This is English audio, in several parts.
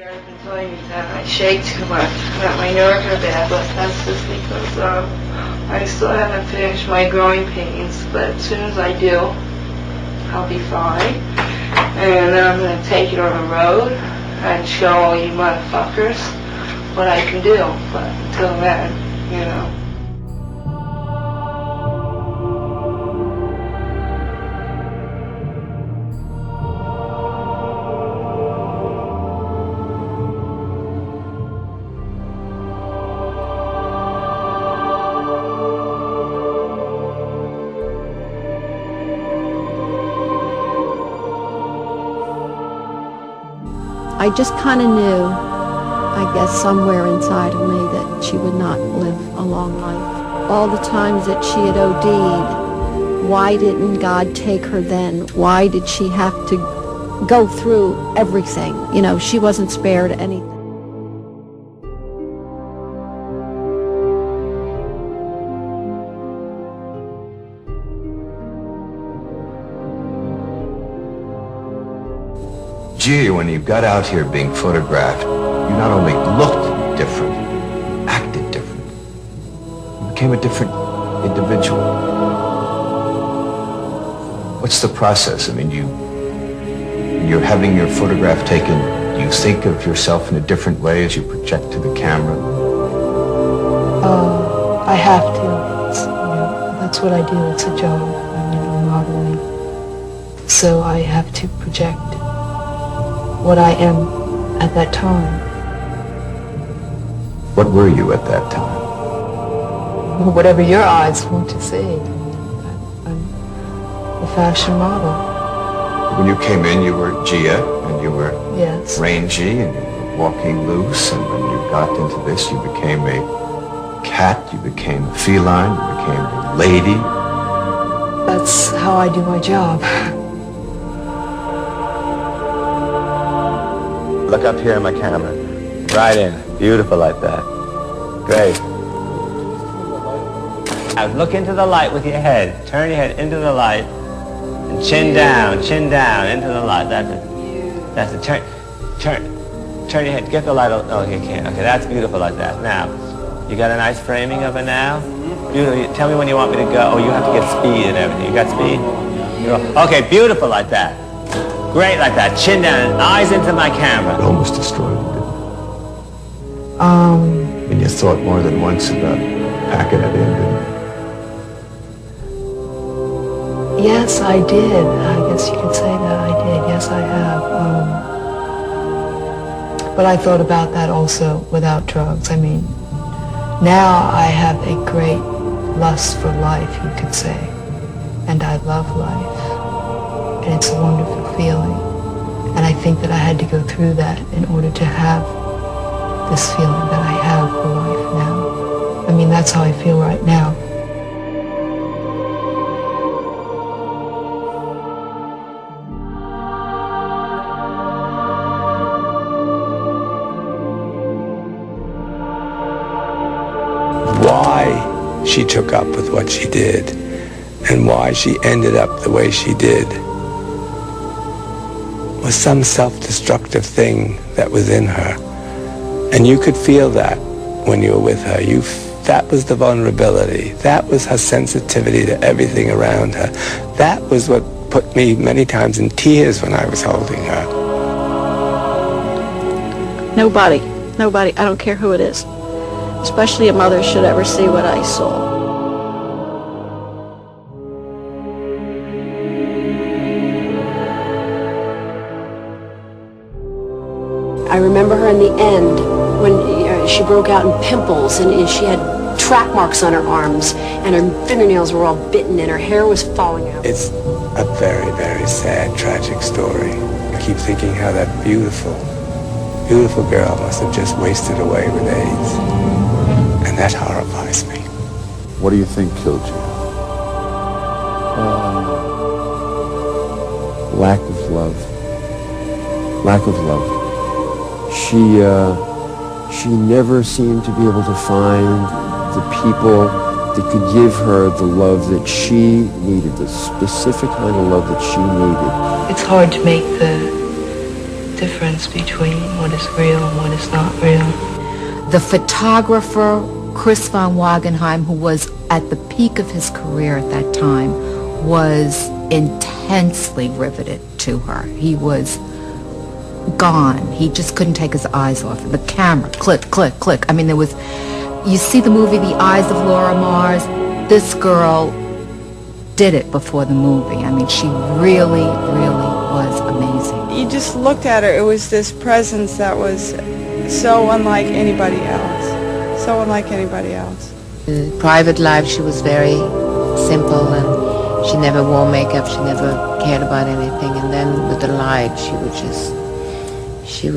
I've been telling me that I shake too much, that my nerves are bad, but that's just because I still haven't finished my growing pains. But as soon as I do, I'll be fine. And then I'm going to take it on the road and show all you motherfuckers what I can do. But until then, you know. I just kind of knew, I guess somewhere inside of me, that she would not live a long life. All the times that she had OD'd, why didn't God take her then? Why did she have to go through everything? You know, she wasn't spared anything. Gia, when you got out here being photographed, you not only looked different, you acted different. You became a different individual. What's the process? I mean, you're having your photograph taken, do you think of yourself in a different way as you project to the camera? I have to. It's, that's what I do. It's a job. I'm modeling. So I have to project what I am at that time. What were you at that time? Well, whatever your eyes want to see. I'm a fashion model. When you came in, you were Gia, and you were Yes. rangy, and you were walking loose, and when you got into this, you became a cat, you became a feline, you became a lady. That's how I do my job. Look up here in my camera. Right in. Beautiful like that. Great. Now look into the light with your head. Turn your head into the light. And chin down into the light. That's it. Turn your head. Get the light. Oh, you can't. Okay, that's beautiful like that. Now, you got a nice framing of it now? Beautiful. Tell me when you want me to go. Oh, you have to get speed and everything. You got speed? Okay, beautiful like that. Great like that. Chin down and eyes into my camera. It almost destroyed you, didn't it? And you thought more than once about packing it in, didn't you? Yes, I did. I guess you could say that I did. Yes, I have. But I thought about that also without drugs. I mean, now I have a great lust for life, you could say. And I love life. And it's a wonderful feeling. And I think that I had to go through that in order to have this feeling that I have for life now. I mean, that's how I feel right now. Why she took up with what she did and why she ended up the way she did was some self-destructive thing that was in her. And you could feel that when you were with her. That was the vulnerability. That was her sensitivity to everything around her. That was what put me many times in tears when I was holding her. Nobody, I don't care who it is, especially a mother, should ever see what I saw. I remember her in the end when she broke out in pimples and she had track marks on her arms and her fingernails were all bitten and her hair was falling out. It's a very, very sad, tragic story. I keep thinking how that beautiful girl must have just wasted away with AIDS. And that horrifies me. What do you think killed you? Lack of love. Lack of love. She never seemed to be able to find the people that could give her the love that she needed, the specific kind of love that she needed. It's hard to make difference between what is real and what is not real. The photographer, Chris von Wagenheim, who was at the peak of his career at that time, was intensely riveted to her. He was gone. He just couldn't take his eyes off it. The camera, click, click, click. I mean, there was, you see the movie The Eyes of Laura Mars, this girl did it before the movie. I mean, she really, really was amazing. You just looked at her, it was this presence that was so unlike anybody else. So unlike anybody else. In private life, she was very simple, and she never wore makeup, she never cared about anything. And then with the light, she would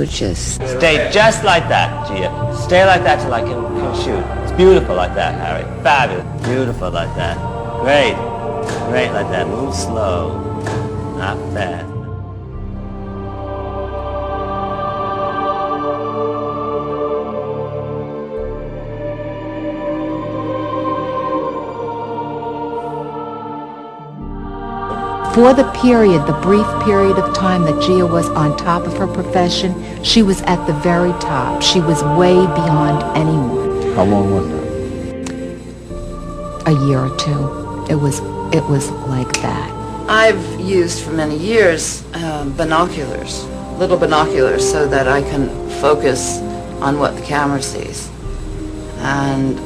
just... Stay just like that, Gia. Stay like that till I can shoot. It's beautiful like that, Harry. Fabulous. Beautiful like that. Great. Great like that. Move slow. Not fast. For the period, the brief period of time that Gia was on top of her profession, she was at the very top. She was way beyond anyone. How long was that? A year or two. It was like that. I've used for many years binoculars, little binoculars, so that I can focus on what the camera sees and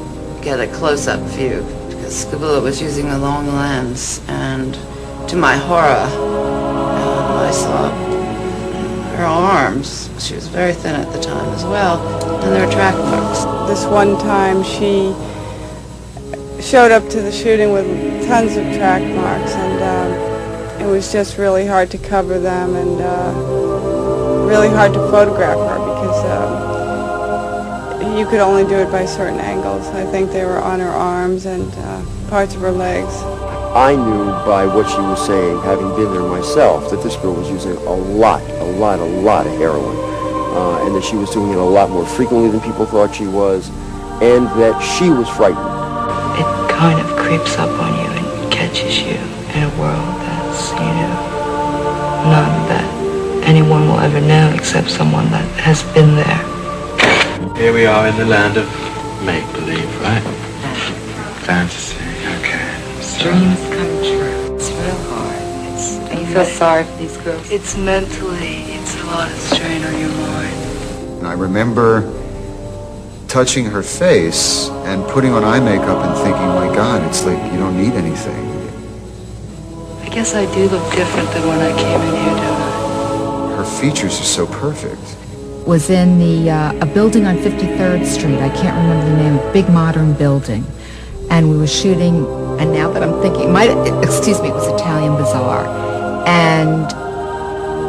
get a close-up view, because Scabula was using a long lens, and to my horror, I saw her arms. She was very thin at the time as well, and there were track marks. This one time she showed up to the shooting with tons of track marks, and it was just really hard to cover them and really hard to photograph her, because you could only do it by certain angles. I think they were on her arms and parts of her legs. I knew by what she was saying, having been there myself, that this girl was using a lot of heroin, and that she was doing it a lot more frequently than people thought she was, and that she was frightened. It kind of creeps up on you and catches you in a world that's, none that anyone will ever know except someone that has been there. Here we are in the land of make-believe, right? Fantasy, okay. Dreams come true. It's real hard. I feel sorry for these girls. It's mentally, it's a lot of strain on your mind. I remember touching her face and putting on eye makeup and thinking, my God, it's like you don't need anything. I guess I do look different than when I came in here, don't I? Her features are so perfect. Was in a building on 53rd Street. I can't remember the name. A big modern building. And we were shooting, and now that I'm thinking, it was Italian Bazaar. And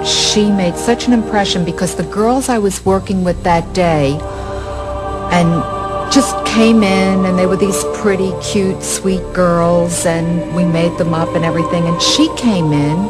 she made such an impression because the girls I was working with that day and just came in, and they were these pretty, cute, sweet girls, and we made them up and everything. And she came in